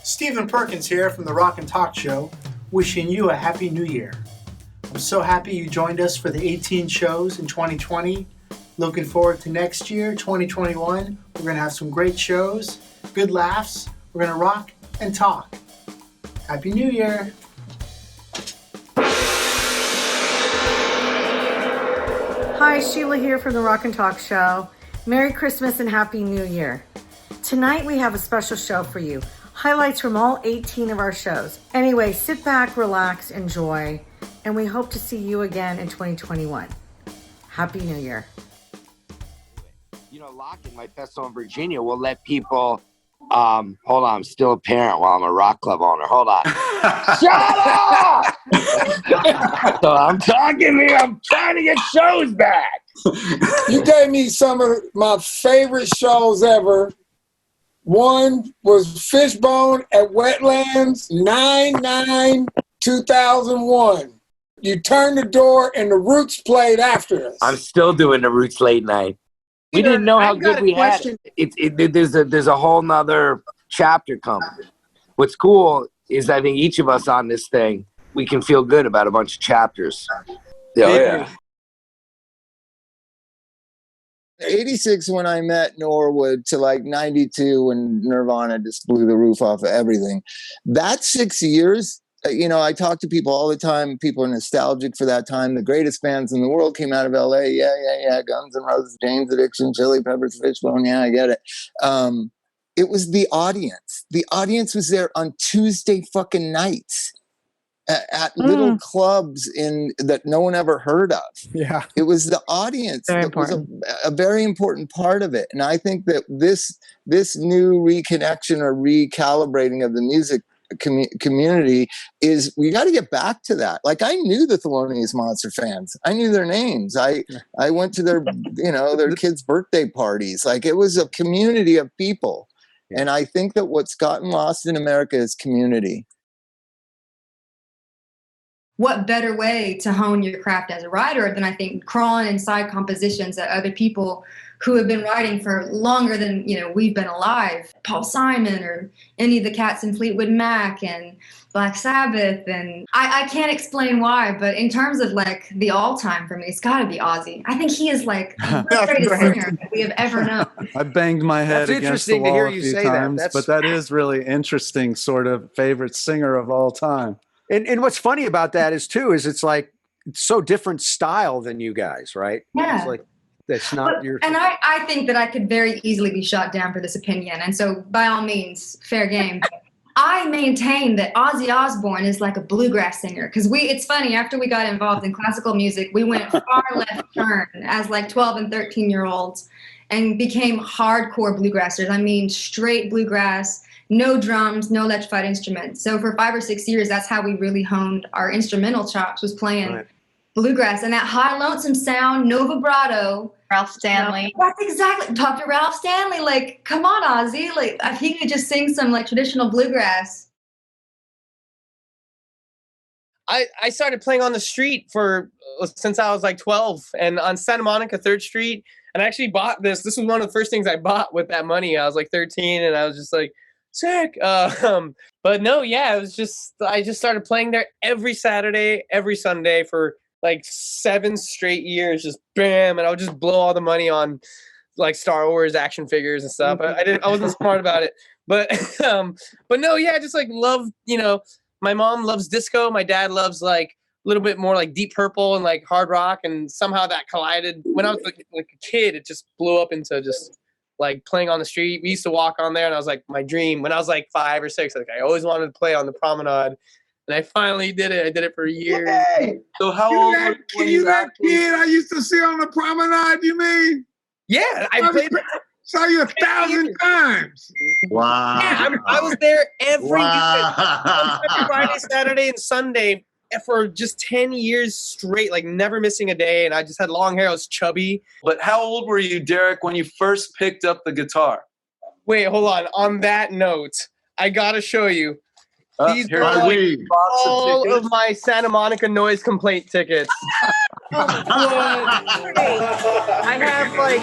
Stephen Perkins here from the Rock and Talk Show, wishing you a happy new year. I'm so happy you joined us for the 18 shows in 2020. Looking forward to next year, 2021. We're going to have some great shows, good laughs. We're going to rock and talk. Happy New Year. Hi, Sheila here from the Rock and Talk Show. Merry Christmas and Happy New Year. Tonight we have a special show for you. Highlights from all 18 of our shows. Anyway, sit back, relax, enjoy, and we hope to see you again in 2021. Happy New Year. You know, Lockett, my pet store in Virginia, will let people, hold on, I'm still a parent while I'm a rock club owner. Hold on. Shut up! So I'm talking here. I'm trying to get shows back. You gave me some of my favorite shows ever. One was Fishbone at Wetlands, 9/9/2001. You turned the door and the Roots played after us. I'm still doing the Roots late night. We didn't know how good we had it. There's a whole nother chapter coming. What's cool is I think each of us on this thing, we can feel good about a bunch of chapters. Yeah. 86 when I met Norwood to like 92 when Nirvana just blew the roof off of everything. That 6 years, you know, I talk to people all the time. People are nostalgic for that time. The greatest bands in the world came out of LA. Yeah. Guns N' Roses, Jane's Addiction, Chili Peppers, Fishbone. Yeah, I get it. It was the audience. The audience was there on Tuesday fucking nights at little clubs that no one ever heard of. Yeah. It was the audience that was a very important part of it. And I think that this new reconnection or recalibrating of the music community is, we got to get back to that. Like, I knew the Thelonious Monster fans. I knew their names. I went to their, their kids' birthday parties. Like, it was a community of people. Yeah. And I think that what's gotten lost in America is community. What better way to hone your craft as a writer than, I think, crawling inside compositions that other people who have been writing for longer than, we've been alive. Paul Simon or any of the cats in Fleetwood Mac and Black Sabbath. And I can't explain why, but in terms of like the all-time for me, it's got to be Ozzy. I think he is like the greatest singer that we have ever known. I banged my head against the wall a few times, but that is really interesting, sort of favorite singer of all time. And what's funny about that is it's like it's so different style than you guys, right? Yeah. It's like that's not your. And I think that I could very easily be shot down for this opinion, and so by all means, fair game. I maintain that Ozzy Osbourne is like a bluegrass singer because it's funny, after we got involved in classical music, we went far left turn as like 12 and 13-year-olds and became hardcore bluegrassers. I mean, straight bluegrass. No drums, no electrified instruments. So for 5 or 6 years, that's how we really honed our instrumental chops, was playing bluegrass. And that high lonesome sound, no vibrato. Ralph Stanley. That's exactly, Dr. Ralph Stanley. Like, come on, Ozzy. Like, if he could just sing some like traditional bluegrass. I started playing on the street since I was like 12 and on Santa Monica 3rd Street. And I actually bought this. This was one of the first things I bought with that money. I was like 13 and I was just like, sick. But no, yeah, I just started playing there every Saturday, every Sunday for like 7 straight years, just bam. And I would just blow all the money on like Star Wars action figures and stuff. I wasn't smart about it, but no, yeah, I just like love, my mom loves disco. My dad loves like a little bit more like Deep Purple and like hard rock. And somehow that collided when I was like a kid, it just blew up into just like playing on the street. We used to walk on there, and I was like, my dream when I was like 5 or 6, like I always wanted to play on the promenade, and I finally did it. I did it for years. Hey, so how old were you? That kid I used to see on the promenade, you mean? Yeah, I played. Saw you 1,000 times. Wow. Yeah, I was there every weekend. Every Friday, Saturday, and Sunday for just 10 years straight, like never missing a day. And I just had long hair. I was chubby. But how old were you, Derek, when you first picked up the guitar? Wait, hold on. On that note, I got to show you. These are like all of my Santa Monica noise complaint tickets. I have like...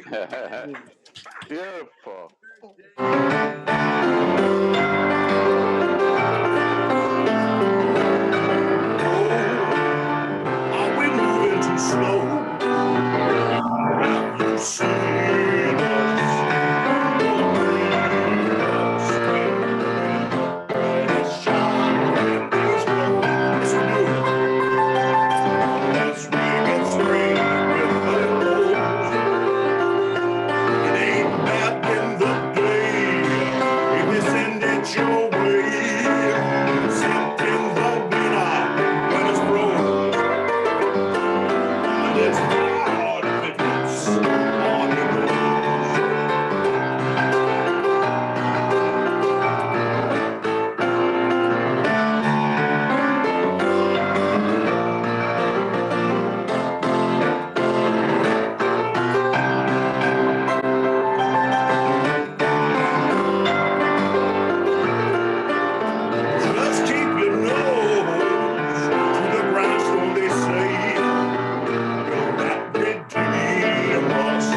Beautiful. Are we moving too slow? Have you seen us? Let's shine in these roads new. Let's ring it straight with the gold. It ain't back in the day if you send it your way. Something's the winner when it's broke. And it's hard if it hits on the road. Just keep your nose to the grindstone, they say. You're that redeem us.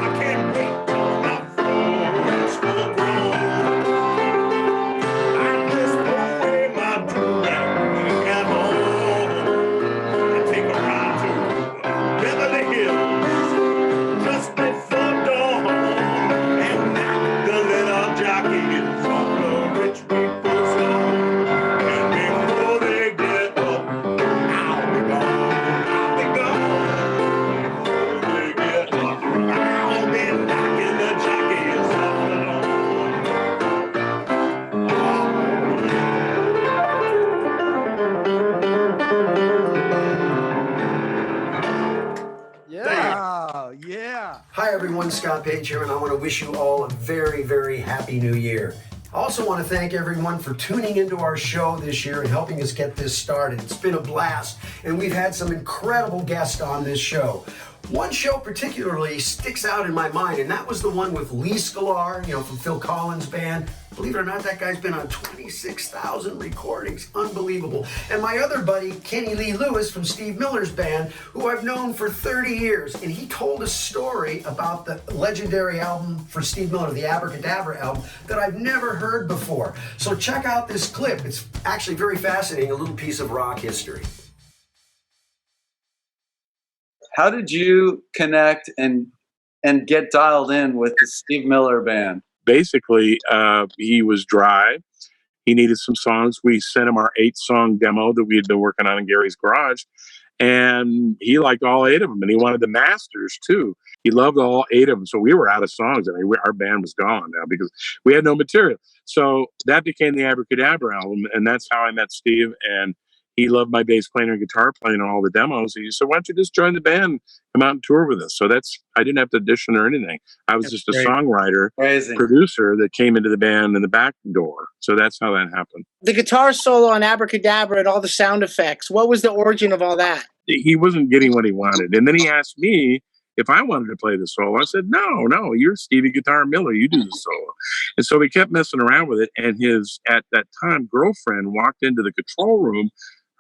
I can't wait till my floor's full grown. I just throw away my do-rag and home and take a ride to Beverly Hills just before dawn and knock the little jockeys on the rich people's lawn. And before they get up, I'll be gone. Before they get up, I'll be knocking the jockeys off the lawn. Yeah. Hi everyone, Scott Page here, and I want to wish you all a very, very happy new year. I also want to thank everyone for tuning into our show this year and helping us get this started. It's been a blast, and we've had some incredible guests on this show. One show particularly sticks out in my mind, and that was the one with Lee Sklar, from Phil Collins' band. Believe it or not, that guy's been on 26,000 recordings. Unbelievable. And my other buddy, Kenny Lee Lewis from Steve Miller's band, who I've known for 30 years. And he told a story about the legendary album for Steve Miller, the Abracadabra album, that I've never heard before. So check out this clip. It's actually very fascinating, a little piece of rock history. How did you connect and get dialed in with the Steve Miller band? Basically, he was dry. He needed some songs. We sent him our 8-song demo that we had been working on in Gary's garage. And he liked all 8 of them. And he wanted the masters, too. He loved all 8 of them. So we were out of songs. I mean, our band was gone now because we had no material. So that became the Abracadabra album. And that's how I met Steve. And he loved my bass playing and guitar playing on all the demos. He said, why don't you just join the band, come out and tour with us? So I didn't have to audition or anything. I was just a songwriter, producer that came into the band in the back door. So that's how that happened. The guitar solo on Abracadabra and all the sound effects, what was the origin of all that? He wasn't getting what he wanted. And then he asked me if I wanted to play the solo. I said, no, you're Stevie Guitar Miller. You do the solo. And so we kept messing around with it. And his, at that time, girlfriend walked into the control room.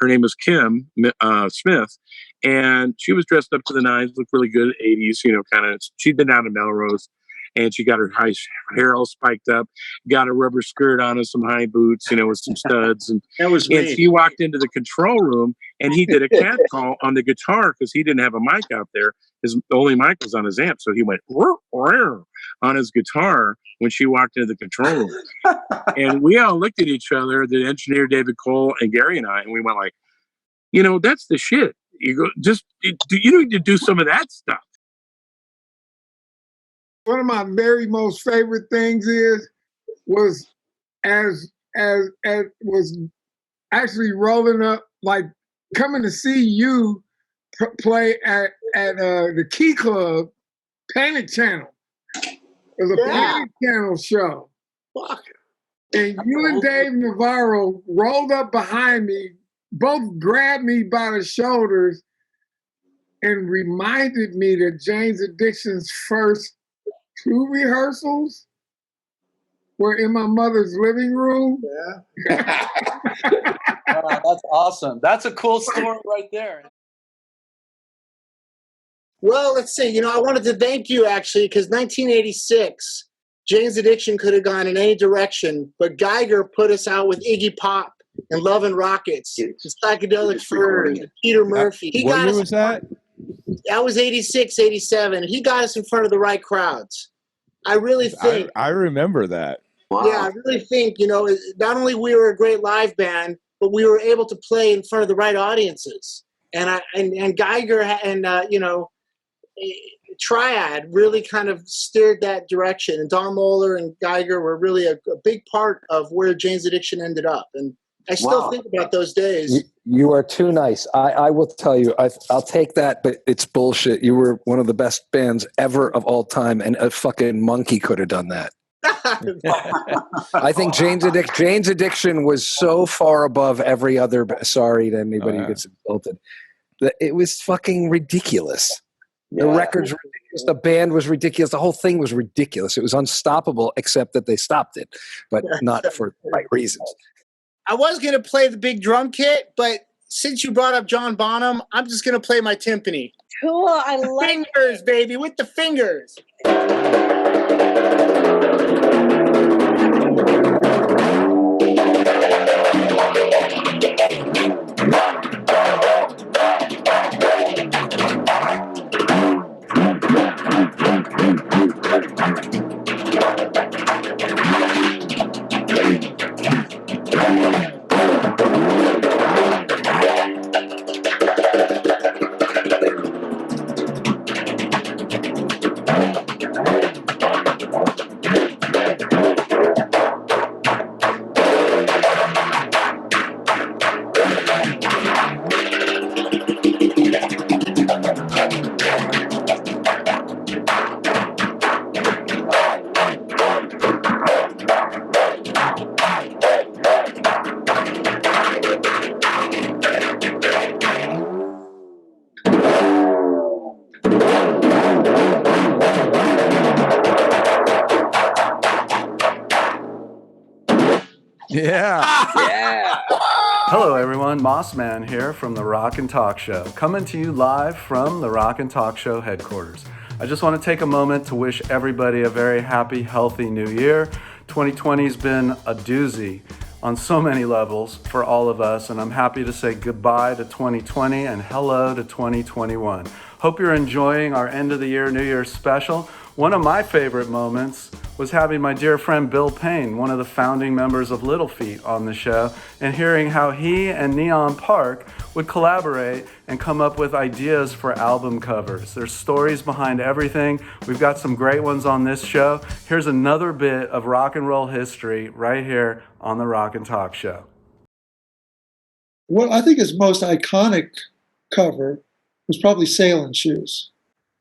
Her name was Kim Smith, and she was dressed up to the nines, looked really good, 80s, kind of. She'd been down to Melrose, and she got her hair all spiked up, got a rubber skirt on and some high boots, with some studs. And that was me. And she walked into the control room, and he did a cat call on the guitar because he didn't have a mic out there. His only mic was on his amp, so he went on his guitar when she walked into the control room. And we all looked at each other, the engineer David Cole and Gary and I, and we went like, that's the shit. You go, you need to do some of that stuff. One of my very most favorite things was as was actually rolling up, like coming to see you play at the Key Club, Panic Channel. It was a Panic Channel show. Fuck. And you and Dave Navarro rolled up behind me, both grabbed me by the shoulders and reminded me that Jane's Addiction's first 2 rehearsals were in my mother's living room. Yeah. Wow, that's awesome. That's a cool story right there. Well, let's see. You know, I wanted to thank you actually because 1986, Jane's Addiction could have gone in any direction, but Geiger put us out with Iggy Pop and Love and Rockets, and Psychedelic Fur, and Peter Murphy. What year was that? That was 86, 87. He got us in front of the right crowds. I really think. I remember that. Wow. Yeah, I really think, you know, not only we were a great live band, but we were able to play in front of the right audiences. And Geiger and, you know, Triad really kind of steered that direction. And Don Moeller and Geiger were really a big part of where Jane's Addiction ended up. And I still think about those days. You are too nice. I will tell you, I'll take that, but it's bullshit. You were one of the best bands ever of all time, and a fucking monkey could have done that. I think Jane's Addiction was so far above every other. Sorry to anybody who gets insulted. It was fucking ridiculous. The records were ridiculous. The band was ridiculous. The whole thing was ridiculous. It was unstoppable, except that they stopped it, but not for the right reasons. I was going to play the big drum kit, but since you brought up John Bonham, I'm just going to play my timpani. Cool. I love fingers, baby, with the fingers. Hello everyone, Mossman here from The Rock and Talk Show, coming to you live from The Rock and Talk Show headquarters. I just want to take a moment to wish everybody a very happy, healthy new year. 2020's been a doozy on so many levels for all of us, and I'm happy to say goodbye to 2020 and hello to 2021. Hope you're enjoying our end of the year, New Year's special. One of my favorite moments was having my dear friend Bill Payne, one of the founding members of Little Feat, on the show, and hearing how he and Neon Park would collaborate and come up with ideas for album covers. There's stories behind everything. We've got some great ones on this show. Here's another bit of rock and roll history right here on The Rock and Talk Show. What I think his most iconic cover was probably Sailing Shoes.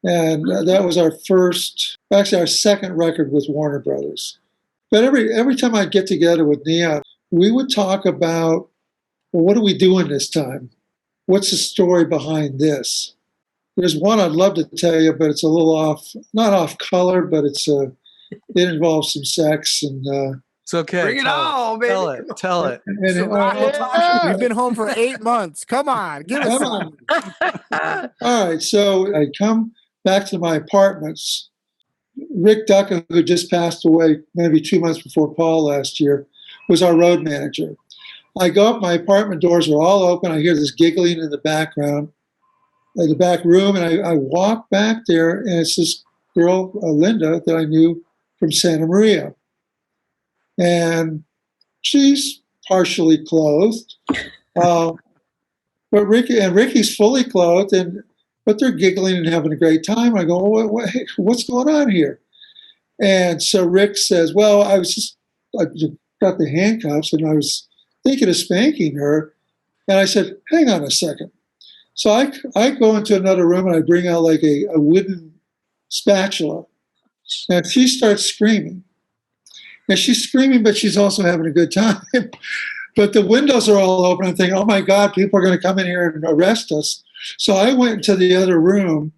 And that was our second record with Warner Brothers. But every time I'd get together with Neon, we would talk about, well, what are we doing this time? What's the story behind this? There's one I'd love to tell you, but it's a little not off color, but it involves some sex and. It's okay. Bring it on, baby. Tell it. We've been home for 8 months. Come on, give us some. All right, so I come back to my apartments. Rick Ducka, who just passed away maybe 2 months before Paul last year, was our road manager. I go up, my apartment doors are all open. I hear this giggling in the background, in the back room, and I walk back there, and it's this girl, Linda, that I knew from Santa Maria. And she's partially clothed, but Ricky's fully clothed, but they're giggling and having a great time. I go, what's going on here? And so Rick says, well, I got the handcuffs and I was thinking of spanking her. And I said, hang on a second. So I go into another room and I bring out like a wooden spatula, and she starts screaming. And she's screaming, but she's also having a good time. But the windows are all open. I'm thinking, oh my God, people are going to come in here and arrest us. So I went into the other room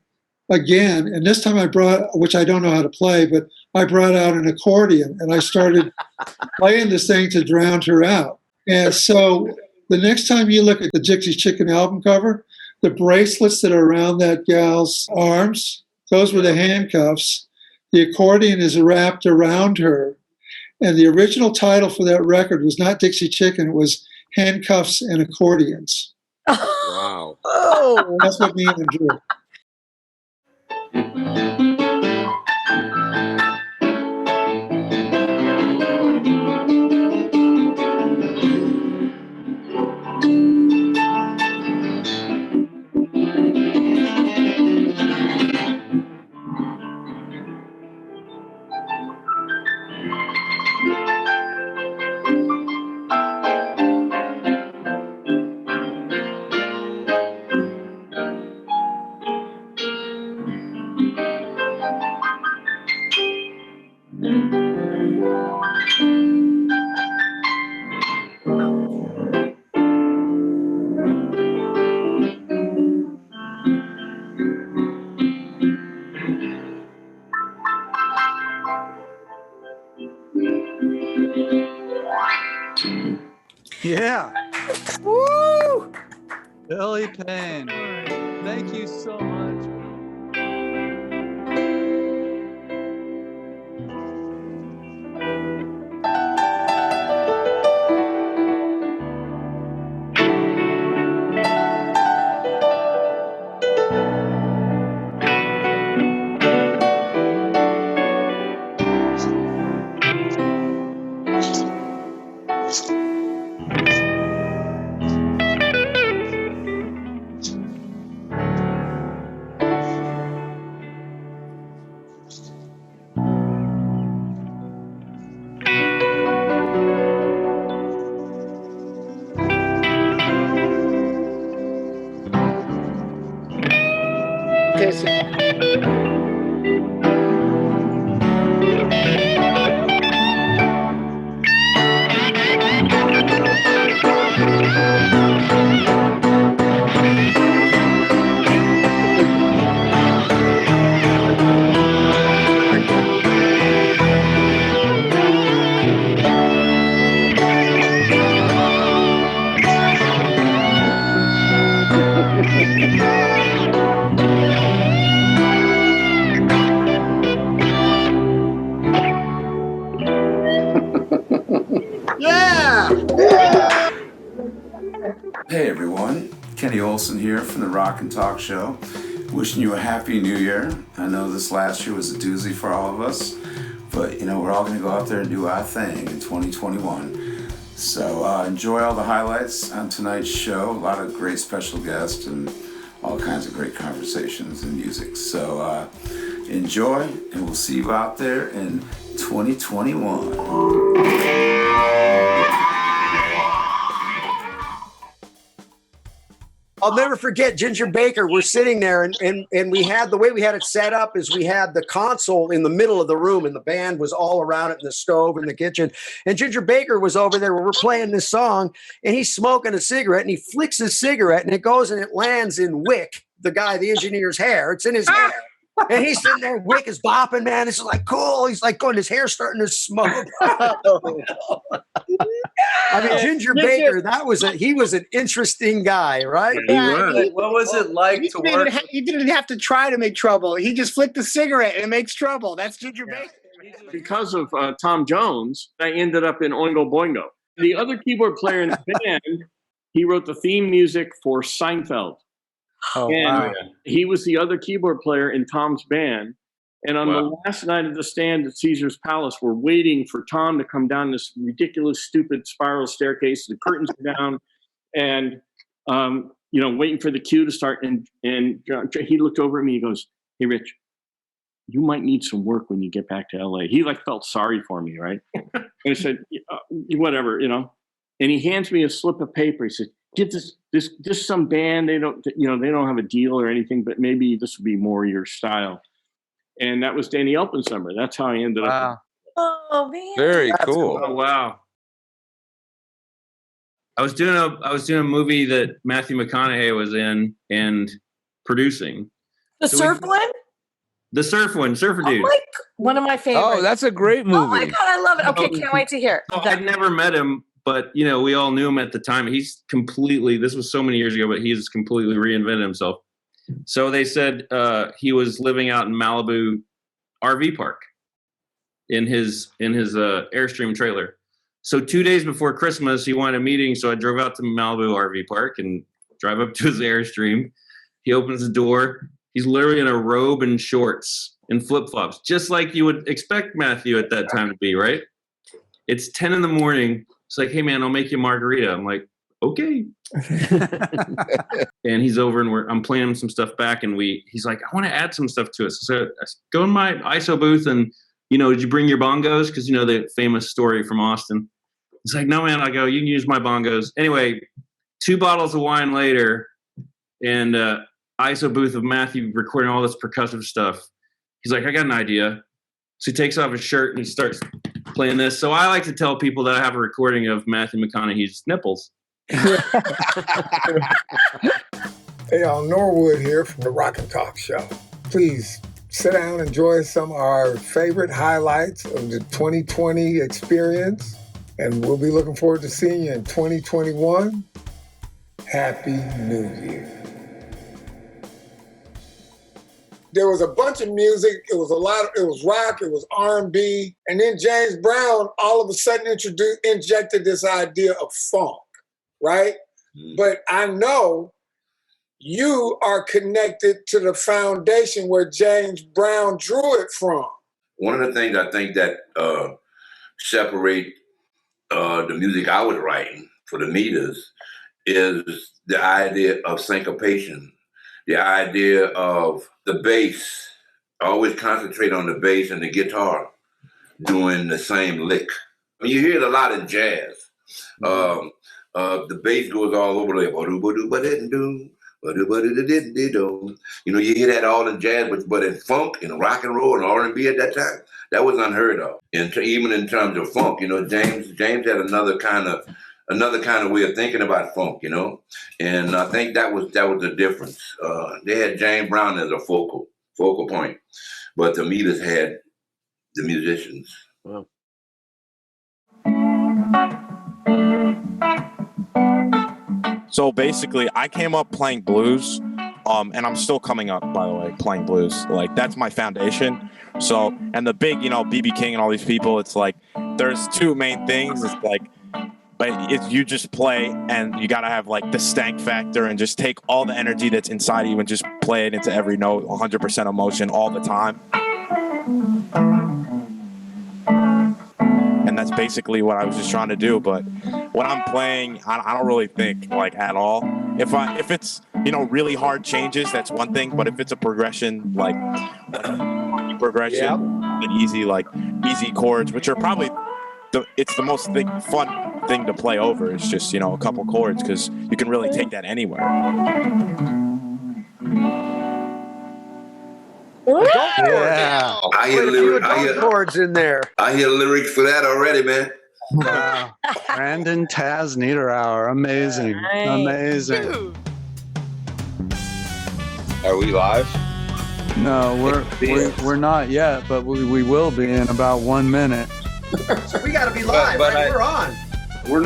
again, and this time I brought, which I don't know how to play, but I brought out an accordion and I started playing this thing to drown her out. And so the next time you look at the Dixie Chicken album cover, The bracelets that are around that gal's arms, those were the handcuffs. The accordion is wrapped around her. And the original title for that record was not Dixie Chicken, it was Handcuffs and Accordions. Wow. Oh, That's what Nina drew. Yeah. woo! Billy Payne, thank you so much. Okay, so Hey everyone, Kenny Olson here from the Rock and Talk Show. Wishing you a happy new year. I know this last year was a doozy for all of us, but we're all gonna go out there and do our thing in 2021. So enjoy all the highlights on tonight's show. A lot of great special guests and all kinds of great conversations and music. So enjoy, and we'll see you out there in 2021. I'll never forget Ginger Baker. We're sitting there and we had, the way we had it set up is we had the console in the middle of the room and the band was all around it, and the stove in the kitchen. And Ginger Baker was over there where we're playing this song, and he's smoking a cigarette, and he flicks his cigarette and it goes and it lands in Wick, the guy, the engineer's hair. It's in his hair. And he's sitting there, Wick is bopping, man. This is like cool. He's like going, his hair's starting to smoke. I mean, Ginger Baker, he was an interesting guy, right? Yeah, what was it like to work? He didn't have to try to make trouble. He just flicked the cigarette and it makes trouble. That's Ginger Baker. Because of Tom Jones, I ended up in Oingo Boingo. The other keyboard player in the band, he wrote the theme music for Seinfeld. Oh, and wow. he was the other keyboard player in Tom's band. And on the last night of the stand at Caesar's Palace, we're waiting for Tom to come down this ridiculous, stupid spiral staircase. The curtains are down, and waiting for the cue to start. And he looked over at me. He goes, "Hey, Rich, you might need some work when you get back to LA." He felt sorry for me, right? And I said, "Whatever, And he hands me a slip of paper. He said, "Get this some band. They don't have a deal or anything, but maybe this would be more your style." And that was Danny Elfman's number. That's how I ended up. Oh man! Very cool. Oh wow! I was doing a movie that Matthew McConaughey was in and producing. The surf one? The surf one, Surfer Dude. One of my favorites. Oh, that's a great movie. Oh my god, I love it. Okay, can't wait to hear. So I'd never met him, but you know, we all knew him at the time. He's completely, this was so many years ago, but he's completely reinvented himself. So they said he was living out in Malibu RV park in his Airstream trailer. So 2 days before Christmas, he wanted a meeting. So I drove out to Malibu RV park and drive up to his Airstream. He opens the door. He's literally in a robe and shorts and flip-flops, just like you would expect Matthew at that time to be, right? It's 10 in the morning. It's like, hey man, I'll make you a margarita. I'm like, okay. And he's over and I'm playing him some stuff back, and he's like, I want to add some stuff to it. So I go in my ISO booth and, you know, did you bring your bongos? Because, you know, the famous story from Austin. He's like, no, man. I go, you can use my bongos. Anyway, 2 bottles of wine later, and ISO booth of Matthew recording all this percussive stuff. He's like, I got an idea. So he takes off his shirt and he starts playing this. So I like to tell people that I have a recording of Matthew McConaughey's nipples. Hey, y'all, Norwood here from the Rock and Talk Show. Please sit down, enjoy some of our favorite highlights of the 2020 experience, and we'll be looking forward to seeing you in 2021. Happy New Year. There was a bunch of music. It was rock, it was R&B, and then James Brown all of a sudden injected this idea of funk, right? But I know you are connected to the foundation where James Brown drew it from. One of the things I think that separate the music I was writing for the meters is the idea of syncopation, the idea of the bass. I always concentrate on the bass and the guitar doing the same lick. I mean, you hear it a lot in jazz. The bass goes all over there. You know, you hear that all in jazz, but in funk, in rock and roll, and R&B at that time, that was unheard of. And even in terms of funk, you know, James had another kind of way of thinking about funk, you know, and I think that was the difference. They had James Brown as a focal point, but the meters had the musicians. Wow. So basically, I came up playing blues, and I'm still coming up, by the way, playing blues. Like, that's my foundation. So, and the big, you know, B.B. King and all these people, it's like, there's 2 main things. It's like, but you just play, and you got to have, like, the stank factor and just take all the energy that's inside of you and just play it into every note, 100% emotion all the time. And that's basically what I was just trying to do. But when I'm playing, I don't really think, like, at all. If it's, you know, really hard changes, that's one thing. But if it's a progression, like and easy chords, which are probably it's the most fun thing to play over. It's just, you know, a couple chords, because you can really take that anywhere. Yeah. I hear chords in there. I hear lyrics for that already, man. Wow. Brandon Taz Niederauer. Amazing. Amazing. Are we live? No, we're not yet, but we will be in about 1 minute. So we got to be live. But right? We're on. We're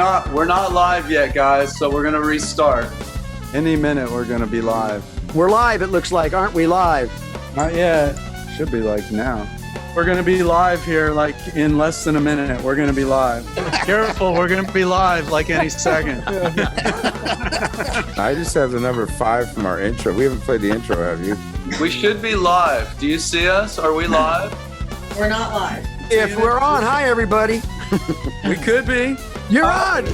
not live yet, guys. So we're gonna restart. Any minute we're gonna be live. We're live. It looks like, aren't we live? Not yet. Should be like now. We're gonna be live here like in less than a minute. We're gonna be live. Careful, we're gonna be live like any second. I just have the number 5 from our intro. We haven't played the intro, have you? We should be live. Do you see us? Are we live? We're not live. If we're on, hi everybody. We could be. You're on.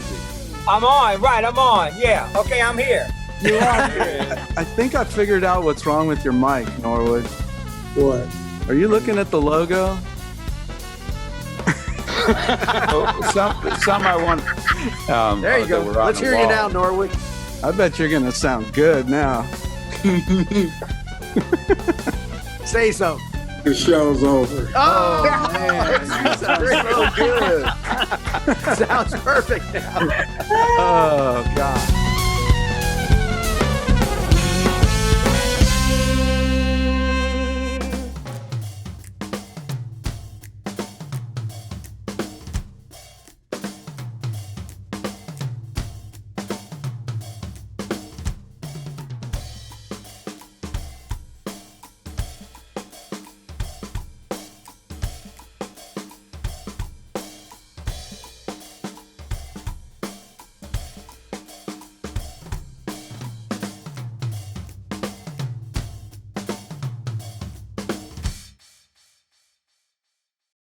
I'm on. Right, I'm on. Yeah. Okay, I'm here. You are. I think I figured out what's wrong with your mic, Norwood. What? Are you looking at the logo? Some I want. There you go. Let's hear you now, Norwood. I bet you're gonna sound good now. Say so. The show's over. Oh, man. That sounds so good. Sounds perfect now. Oh, God.